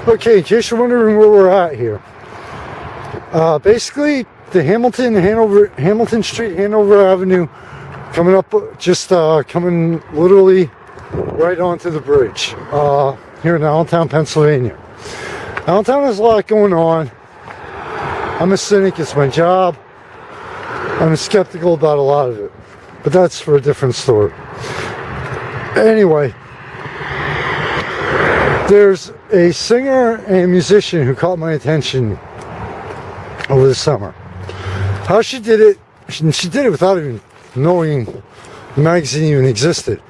Okay, in case you're wondering where we're at here, basically the Hamilton Street, Hanover Avenue, coming up, just coming literally right onto the bridge here in Allentown, Pennsylvania. Allentown has a lot going on. I'm a cynic, it's my job. I'm skeptical about a lot of it, but that's for a different story. Anyway, there's a singer and musician who caught my attention over the summer. How she did it, she did it without even knowing the magazine even existed.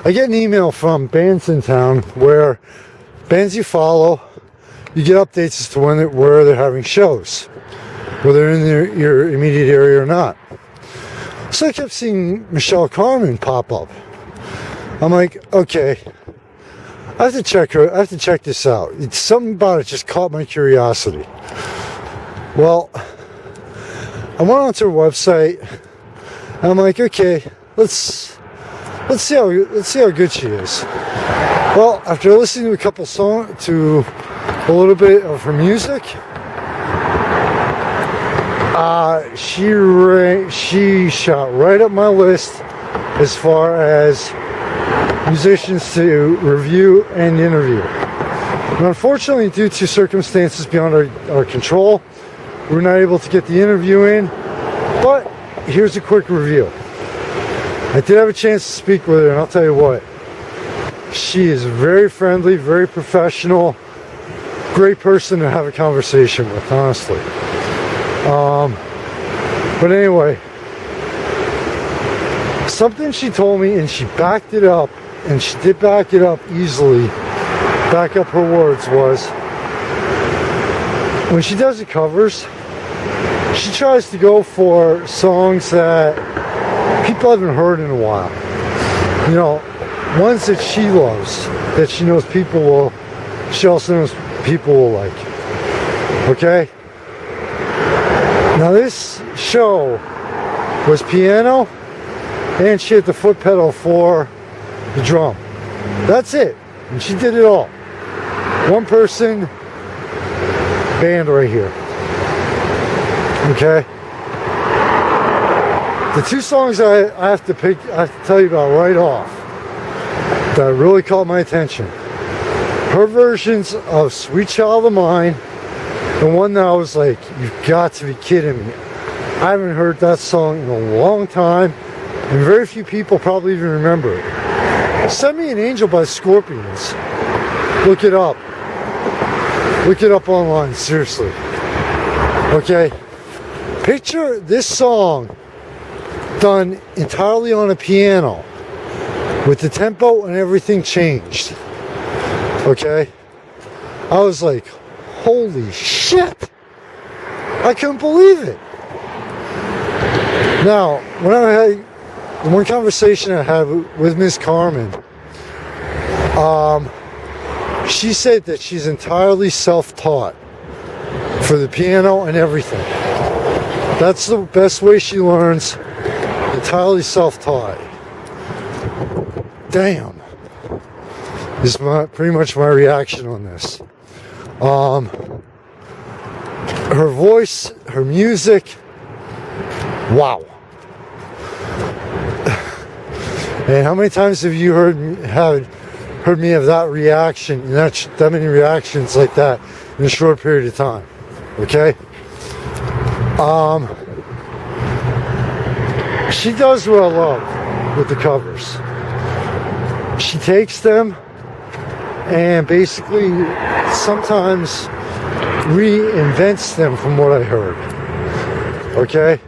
I get an email from bands in town where bands you follow, you get updates as to where they're having shows, whether they're in your immediate area or not. So I kept seeing Michele Karmin pop up. I'm like, okay, I have to check this out. It's something about it just caught my curiosity. Well, I went onto her website and I'm like, okay, let's see how good she is. Well, after listening to a couple songs, to a little bit of her music, she shot right up my list as far as musicians to review and interview. And unfortunately, due to circumstances beyond our control, we're not able to get the interview in, but here's a quick review. I did have a chance to speak with her, and I'll tell you what, she is very friendly, very professional, great person to have a conversation with, honestly. But anyway, something she told me, and she backed it up, and she did back it up easily, back up her words, was when she does the covers, she tries to go for songs that people haven't heard in a while. You know, ones that she loves, that she knows she also knows people will like. Okay? Now this show was piano, and she had the foot pedal for the drum. That's it. And she did it all. One person band right here. Okay? The two songs I have to tell you about right off that really caught my attention. Her versions of Sweet Child of Mine, the one that I was like, you've got to be kidding me. I haven't heard that song in a long time, and very few people probably even remember it. Send Me an Angel by Scorpions. Look it up. Look it up online, seriously. Okay? Picture this song done entirely on a piano with the tempo and everything changed. Okay? I was like, holy shit! I couldn't believe it. Now, when I had the one conversation I had with Ms. Karmin, she said that she's entirely self-taught for the piano and everything. That's the best way she learns, entirely self-taught. Damn. Is pretty much my reaction on this. Her voice, her music, wow. And how many times have you heard me have that reaction, that many reactions like that in a short period of time? Okay? She does what I love with the covers. She takes them and basically sometimes reinvents them from what I heard. Okay?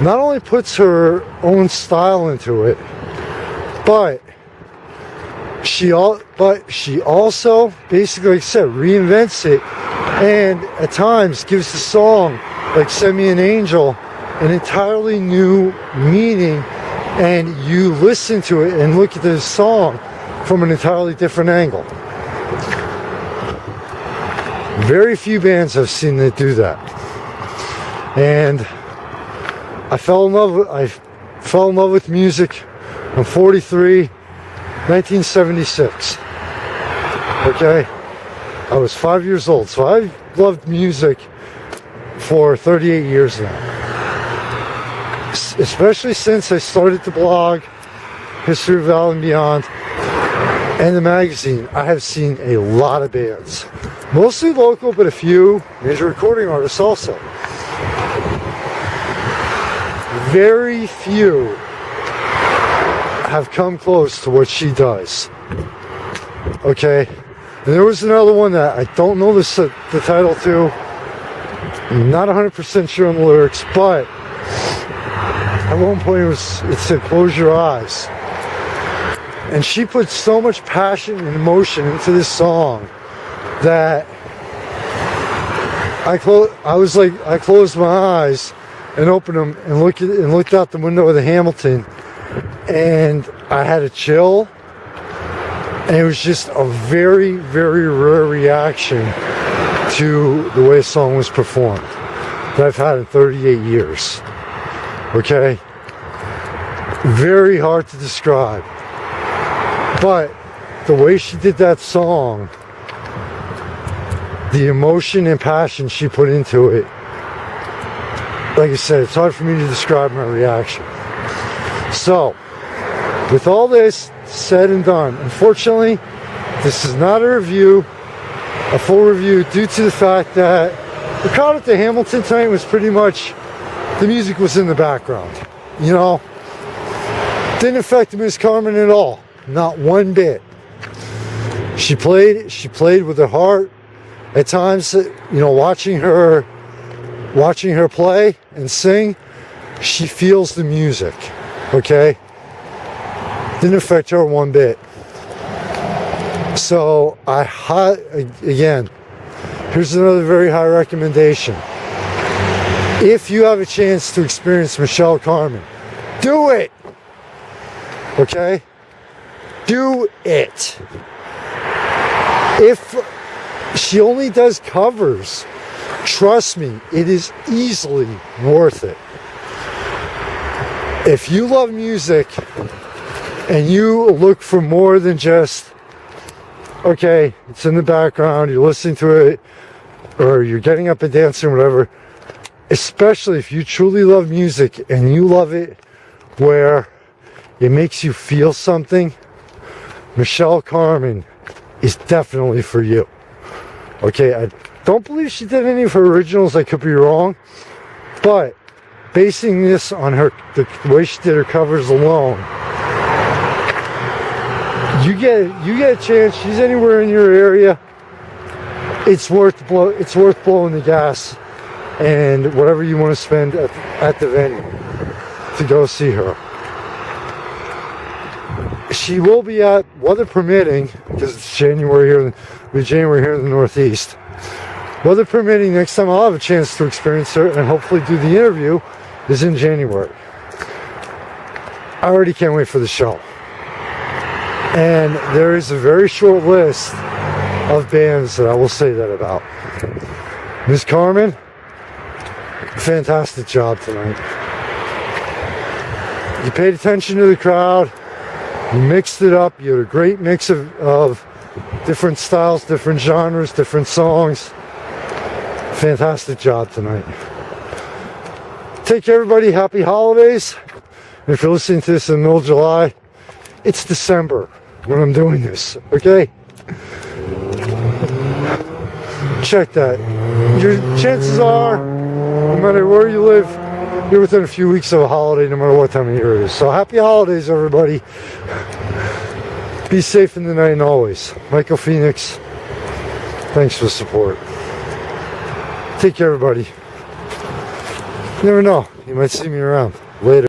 Not only puts her own style into it, but she also basically, like I said, reinvents it, and at times gives the song, like Send Me an Angel, an entirely new meaning, and you listen to it and look at the song from an entirely different angle. Very few bands I've seen that do that. And I fell in love with music. I'm 43, 1976. Okay? I was 5 years old. So I've loved music for 38 years now. Especially since I started the blog, History of Val and Beyond, and the magazine. I have seen a lot of bands. Mostly local, but a few major recording artists also. Very few have come close to what she does. Okay? And there was another one that I don't know the title to. I'm not 100% sure on the lyrics, but at one point it said, "Close your eyes." And she put so much passion and emotion into this song that I closed my eyes and opened them and looked out the window of the Hamilton, and I had a chill. And it was just a very, very rare reaction to the way a song was performed that I've had in 38 years. Okay? Very hard to describe. But the way she did that song, the emotion and passion she put into it, like I said, it's hard for me to describe my reaction. So, with all this said and done, unfortunately, this is not a full review, due to the fact that the crowd at the Hamilton tonight was pretty much, the music was in the background. You know, didn't affect Miss Karmin at all, not one bit. She played with her heart. At times, you know, watching her play and sing, she feels the music. Okay. Didn't affect her one bit. So again, here's another very high recommendation. If you have a chance to experience Michele Karmin, do it. Okay? Do it. If she only does covers, trust me, it is easily worth it. If you love music and you look for more than just, okay, it's in the background, you're listening to it, or you're getting up and dancing, whatever, especially if you truly love music and you love it where it makes you feel something, Michele Karmin is definitely for you. Okay, I don't believe she did any of her originals, I could be wrong, but basing this on the way she did her covers alone, you get a chance. She's anywhere in your area, it's worth blowing the gas and whatever you want to spend at the venue to go see her. She will be at, weather permitting, because it's January here in the Northeast. Weather permitting, next time I'll have a chance to experience her and hopefully do the interview is in January. I already can't wait for the show. And there is a very short list of bands that I will say that about. Ms. Karmin, fantastic job tonight. You paid attention to the crowd. You mixed it up. You had a great mix of different styles, different genres, different songs. Fantastic job tonight. Take care, everybody. Happy holidays. And if you're listening to this in the middle of July, it's December when I'm doing this, okay? Check that. Your chances are, no matter where you live, you're within a few weeks of a holiday, no matter what time of year it is. So happy holidays, everybody. Be safe in the night and always. Michael Phoenix, thanks for the support. Take care, everybody. You never know, you might see me around. Later.